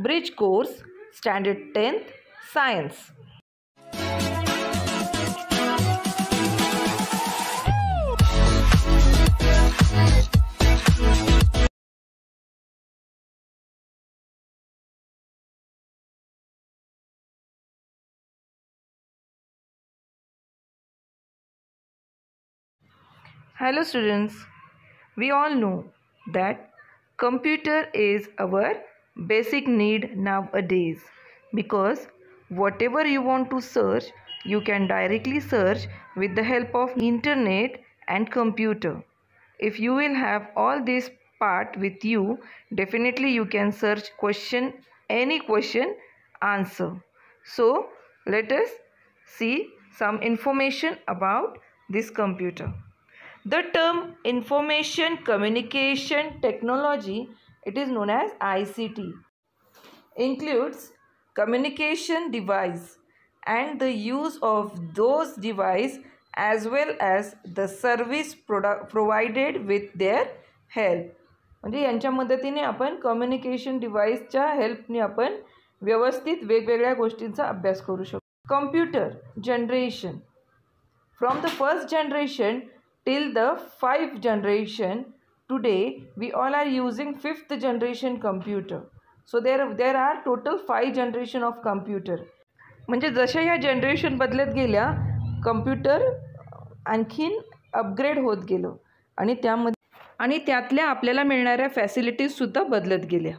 Bridge course, Standard 10th, Science. Hello students, we all know that computer is our basic need nowadays, because whatever you want to search, you can directly search with the help of internet and computer. If you will have all this part with you, definitely you can search any question, answer. So let us see some information about this computer. The term information communication technology, it is known as ICT, includes communication device and the use of those device as well as the service provided with their help. म्हणजे यांच्या मदतीने आपण communication डिव्हाइसच्या हेल्पने आपण व्यवस्थित वेगवेगळ्या गोष्टींचा अभ्यास करू शकतो. Computer generation, from the first generation till the 5th generation, today we all are using 5th generation computer. So there are total 5 generation of computer. म्हणजे जशा ह्या जनरेशन बदलत गेल्या, कम्प्युटर आणखीन अपग्रेड होत गेलो आणि त्यातल्या आपल्याला मिळणाऱ्या फॅसिलिटीजसुद्धा बदलत गेल्या.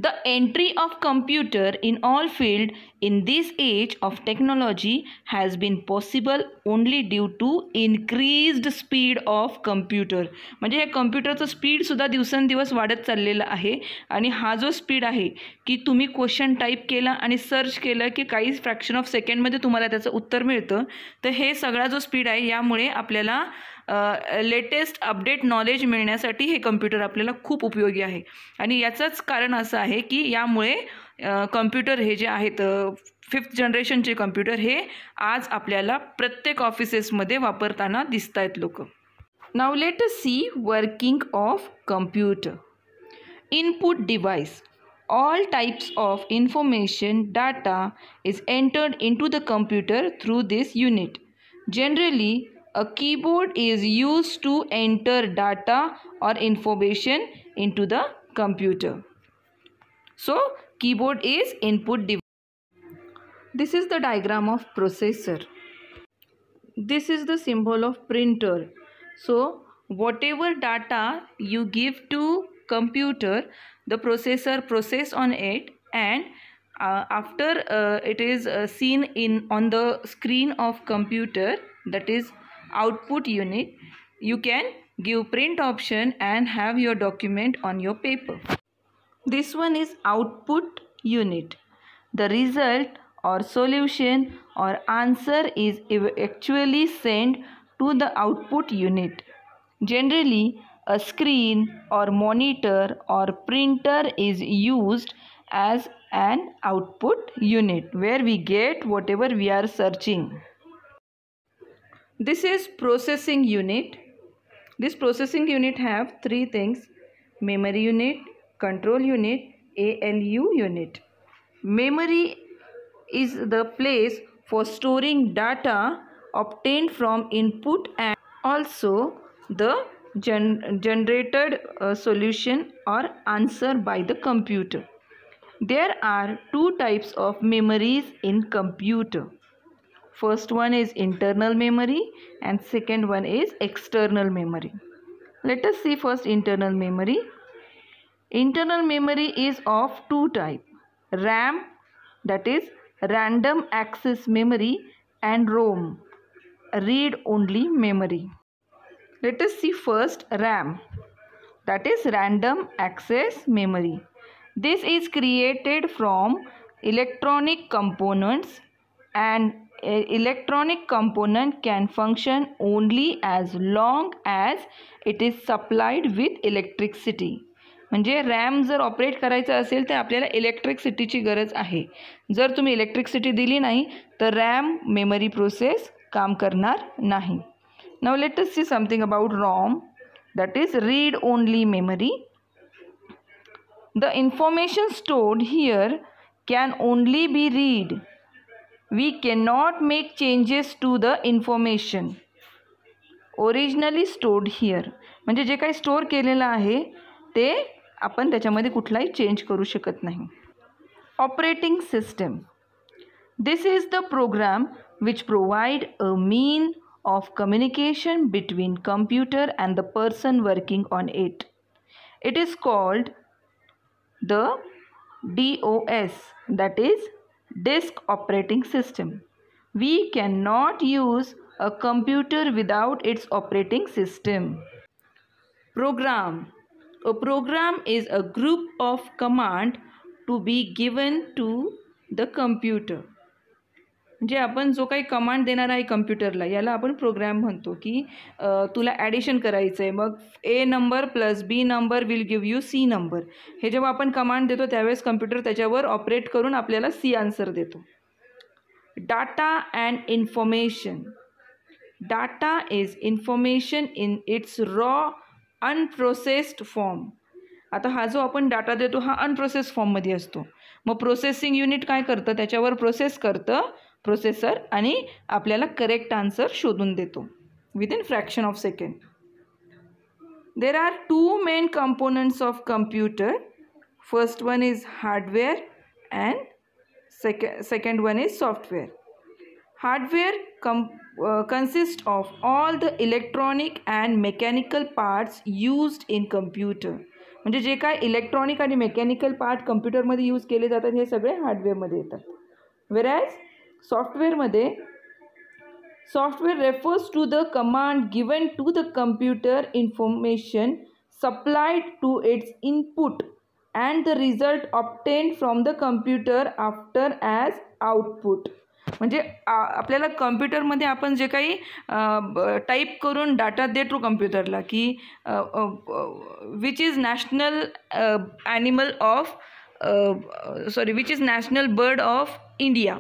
The entry of computer in all field in this age of technology has been possible only due to increased speed of computer. म्हणजे हे कम्प्युटरचं स्पीडसुद्धा दिवसेंदिवस वाढत चाललेलं आहे आणि हा जो स्पीड आहे की तुम्ही क्वेश्चन टाईप केला आणि सर्च केलं की काही फ्रॅक्शन ऑफ सेकंडमध्ये तुम्हाला त्याचं उत्तर मिळतं. तर हे सगळा जो स्पीड आहे यामुळे आपल्याला लेटेस्ट अपडेट नॉलेज मिळण्यासाठी हे कम्प्युटर आपल्याला खूप उपयोगी आहे. आणि याचंच कारण असं आहे की यामुळे कम्प्युटर हे जे आहेत 5th जनरेशनचे कम्प्युटर हे आज आपल्याला प्रत्येक ऑफिसेसमध्ये वापरताना दिसत आहेत लोक. Now let us see working of computer. Input device, all types of information data is entered into the computer through this unit. Generally, a keyboard is used to enter data or information into the computer. So, keyboard is input device. This is the diagram of processor. This is the symbol of printer. So, whatever data you give to computer, the processor process on it, and after it is seen on the screen of computer, that is output unit, you can give print option and have your document on your paper. This one is output unit. The result or solution or answer is actually sent to the output unit. Generally, a screen or monitor or printer is used as an output unit where we get whatever we are searching. This is processing unit. This processing unit have 3 things: memory unit, control unit, ALU unit. Memory is the place for storing data obtained from input and also the generated solution or answer by the computer. There are 2 types of memories in computer. First one is internal memory and second one is external memory. Let us see first internal memory. Internal memory is of 2 types: RAM, that is random access memory, and ROM, read only memory. Let us see first RAM, that is random access memory. This is created from electronic components, and electronic component can function only as long as it is supplied with electricity. म्हणजे RAM जर operate करायचं असेल तर आपल्याला इलेक्ट्रिसिटीची गरज आहे. जर तुम्ही इलेक्ट्रिसिटी दिली नाही तर रॅम मेमरी प्रोसेस काम करणार नाही. Now let us see something about ROM, that is read only memory. The information stored here can only be read. We cannot make changes to the information originally stored here. म्हणजे जे काही store केलेलं आहे ते आपण त्याच्यामध्ये कुठलाही change करू शकत नाही. Operating system. This is the program which provide a mean of communication between computer and the person working on it. It is called the DOS, that is Disk Operating System. We cannot use a computer without its operating system. Program. A program is a group of command to be given to the computer. म्हणजे आपण जो काही command देणार आहे कम्प्युटरला याला आपण programme म्हणतो. की तुला ॲडिशन करायचं आहे, मग A number plus B number will give you C number. हे जेव्हा आपण कमांड देतो त्यावेळेस कम्प्युटर त्याच्यावर ऑपरेट करून आपल्याला सी आन्सर देतो. Data and information. Data is information in its raw unprocessed form. आता हा जो आपण डाटा देतो हा अनप्रोसेस फॉर्ममध्ये असतो. मग प्रोसेसिंग युनिट काय करतं, त्याच्यावर प्रोसेस करतं प्रोसेसर आणि आपल्याला करेक्ट आन्सर शोधून देतो within fraction of second. There are two main components of computer. First one is hardware and second one is software. Hardware consists of all the electronic and mechanical parts used in computer. म्हणजे जे काय electronic आणि mechanical part कम्प्युटरमध्ये use केले जातात हे सगळे हार्डवेअरमध्ये येतात. Whereas सॉफ्टवेअरमध्ये software refers to the command given to the computer, information supplied to its input and the result obtained from the computer after as output. म्हणजे आपल्याला कम्प्युटरमध्ये आपण जे काही टाईप करून डाटा देतो कम्प्युटरला की which is national animal of which is national bird of India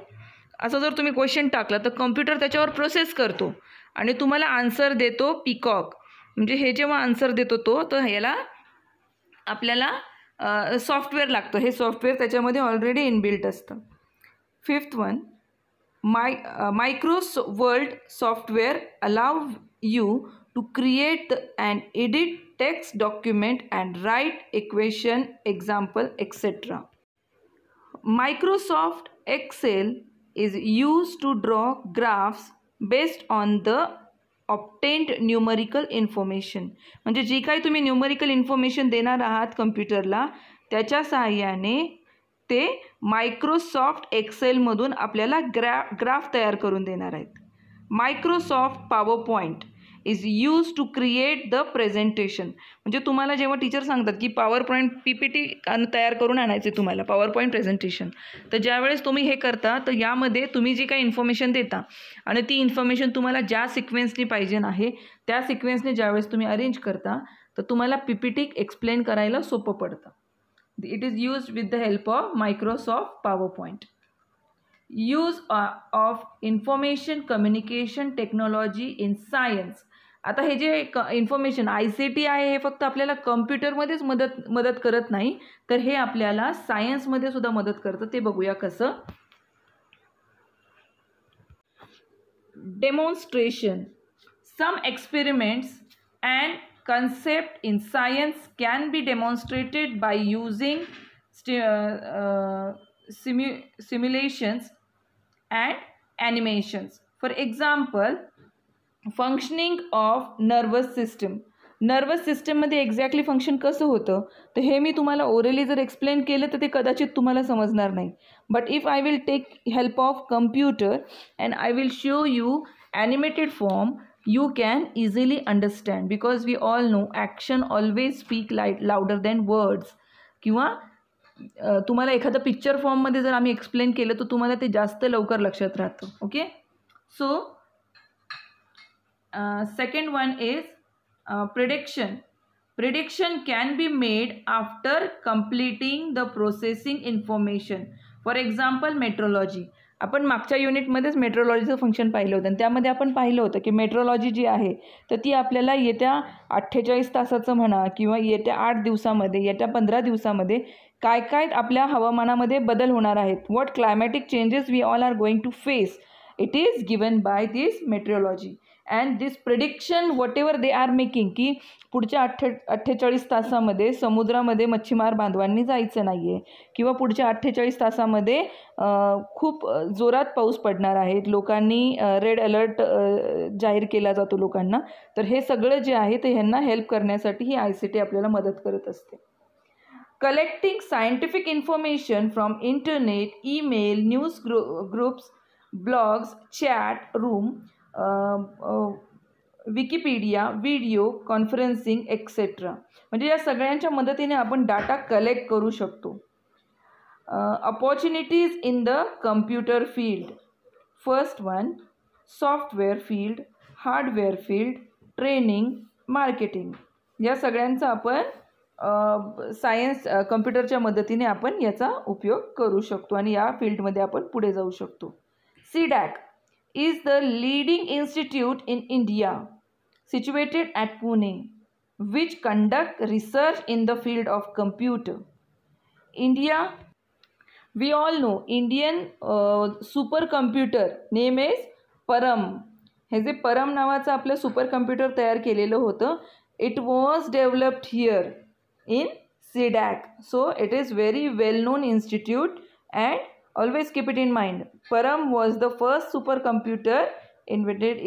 असं जर तुम्ही क्वेश्चन टाकला तर कम्प्युटर त्याच्यावर प्रोसेस करतो आणि तुम्हाला आन्सर देतो पीकॉक. म्हणजे हे जेव्हा आन्सर देतो तो तर याला आपल्याला सॉफ्टवेअर लागतं. हे सॉफ्टवेअर त्याच्यामध्ये ऑलरेडी इनबिल्ट असतं. Fifth one, Microsoft software allow you to create and edit text document and write equation, example, etc. Microsoft Excel is used to draw graphs based on the obtained numerical information. म्हणजे जी काही तुम्ही numerical information देणार आहात कम्प्युटरला त्याच्या सहाय्याने ते Microsoft एक्सेलमधून आपल्याला graph तयार करून देणार आहेत. Microsoft PowerPoint is use to create the presentation. म्हणजे तुम्हाला जेव्हा टीचर सांगतात की पॉवर पॉईंट PPT तयार करून आणायचे तुम्हाला पॉवर पॉईंट प्रेझेंटेशन, तर ज्यावेळेस तुम्ही हे करता तर यामध्ये तुम्ही जी काही इन्फॉर्मेशन देता आणि ती इन्फॉर्मेशन तुम्हाला ज्या सिक्वेन्सनी पाहिजे आहे त्या सिक्वेन्सने ज्यावेळेस तुम्ही अरेंज करता तर तुम्हाला PPT एक्सप्लेन करायला सोपं पडतं. It is used with the help of Microsoft PowerPoint. Use of information communication technology in science. आता हे जे इन्फॉर्मेशन ICT आहे हे फक्त आपल्याला कम्प्युटरमध्येच मदत करत नाही तर हे आपल्याला सायन्समध्ये सुद्धा मदत करतं. ते बघूया कसं. Demonstration. Some experiments and concept in science can be demonstrated by using simulations and animations. For example, functioning of nervous system. Nervous सिस्टममध्ये एक्झॅक्टली फंक्शन कसं होतं तर हे मी तुम्हाला ओरली जर एक्सप्लेन केलं तर ते कदाचित तुम्हाला समजणार नाही. But if I will take help of computer and I will show you animated form, you can easily understand because we all know action always speak louder than words. किंवा तुम्हाला एखादं पिक्चर फॉर्ममध्ये जर आम्ही एक्सप्लेन केलं तर तुम्हाला ते जास्त लवकर लक्षात राहतं. Okay. So second one is prediction. Prediction can be made after completing the processing information. For example, metrology. आपण मागच्या युनिटमध्येच मेट्रोलॉजीचं फंक्शन पाहिलं होतं आणि त्यामध्ये आपण पाहिलं होतं की मेट्रोलॉजी जी आहे तर ती आपल्याला येत्या 48 तासाचं म्हणा किंवा येत्या 8 दिवसामध्ये, येत्या 15 दिवसामध्ये काय काय आपल्या हवामानामध्ये बदल होणार आहेत, what climatic changes we all are going to face, it is given by this meteorology and this prediction whatever they are making, की पुढच्या 48 तासामध्ये समुद्रामध्ये मच्छीमार बांधवांनी जायचं नाही आहे किंवा पुढच्या 48 तासामध्ये खूप जोरात पाऊस पडणार आहे, लोकांनी रेड अलर्ट जाहीर केला जातो लोकांना. तर हे सगळं जे आहे ते ह्यांना हेल्प करण्यासाठी ही ICT आपल्याला मदत करत असते. Collecting scientific information from internet, email, news groups, blogs, chat room, Wikipedia, video conferencing etcetera. म्हणजे या सगळ्यांच्या मदतीने आपण डाटा कलेक्ट करू शकतो. Opportunities in the computer field. First one, software field, hardware field, training, marketing. या सगळ्यांचा आपण सायन्स कम्प्युटरच्या मदतीने आपण याचा उपयोग करू शकतो आणि या फील्डमध्ये आपण पुढे जाऊ शकतो. CDAC is the leading institute in India situated at Pune which conduct research in the field of computer. India, we all know Indian supercomputer name is Param. हे जे परम नावाचं आपलं सुपर कम्प्युटर तयार केलेलं होतं, it was developed here in CDAC. So it is very well known institute and always keep it in mind. Param was the first supercomputer invented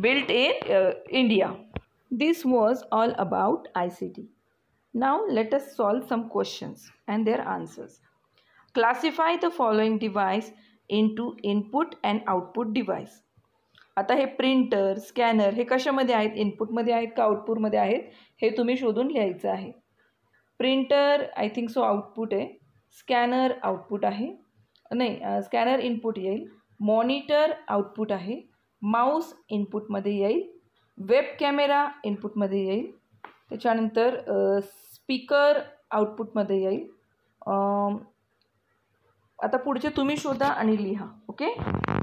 built in India. This was all about ICT. Now let us solve some questions and their answers. Classify the following device into input and output device. आता हे printer, scanner हे कशामध्ये आहेत, इनपुटमध्ये आहेत का आउटपुटमध्ये आहेत, हे तुम्ही शोधून लिहायचं आहे. Printer I think so output आहे, स्कॅनर आउटपुट आहे, नाही स्कॅनर इनपुट येईल, मॉनिटर आउटपुट आहे, माऊस इनपुटमध्ये येईल, वेब कॅमेरा इनपुटमध्ये येईल, त्याच्यानंतर स्पीकर आउटपुटमध्ये येईल. आता पुढचे तुम्ही शोधा आणि लिहा. Okay,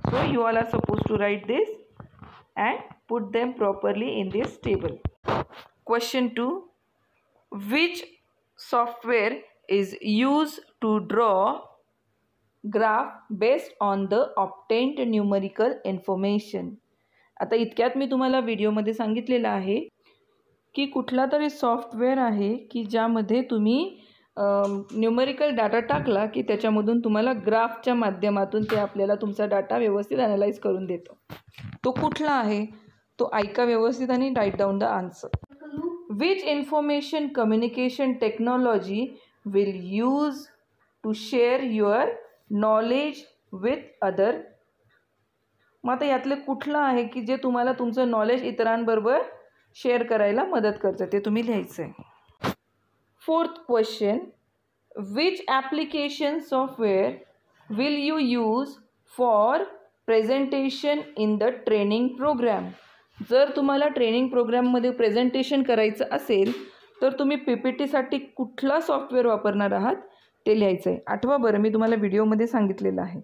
so you all are suppose to write this and put them properly in this table. Question 2. Which software is used to draw graph based on the obtained numerical information? आता इतक्यात मी तुम्हाला व्हिडिओमध्ये सांगितलेलं आहे की कुठला तरी सॉफ्टवेअर आहे की ज्यामध्ये तुम्ही न्यूमरिकल डाटा टाकला की त्याच्यामधून तुम्हाला ग्राफच्या माध्यमातून ते आपल्याला तुमचा डाटा व्यवस्थित ॲनालाइज करून देतो. तो कुठला आहे तो ऐका व्यवस्थित आणि write down the answer. Which information communication technology will use to share your knowledge with other. मग आता यातलं कुठलं आहे की जे तुम्हाला तुमचं नॉलेज इतरांबरोबर शेअर करायला मदत करतं ते तुम्ही लिहायचं आहे. Fourth question, which application software will you use for presentation in the training program? जर तुम्हाला ट्रेनिंग प्रोग्राममध्ये प्रेझेंटेशन करायचं असेल तर तुम्ही PPTसाठी कुठला सॉफ्टवेअर वापरणार आहात ते लिहायचं आहे. आठवा बरं, मी तुम्हाला व्हिडिओमध्ये सांगितलेलं आहे.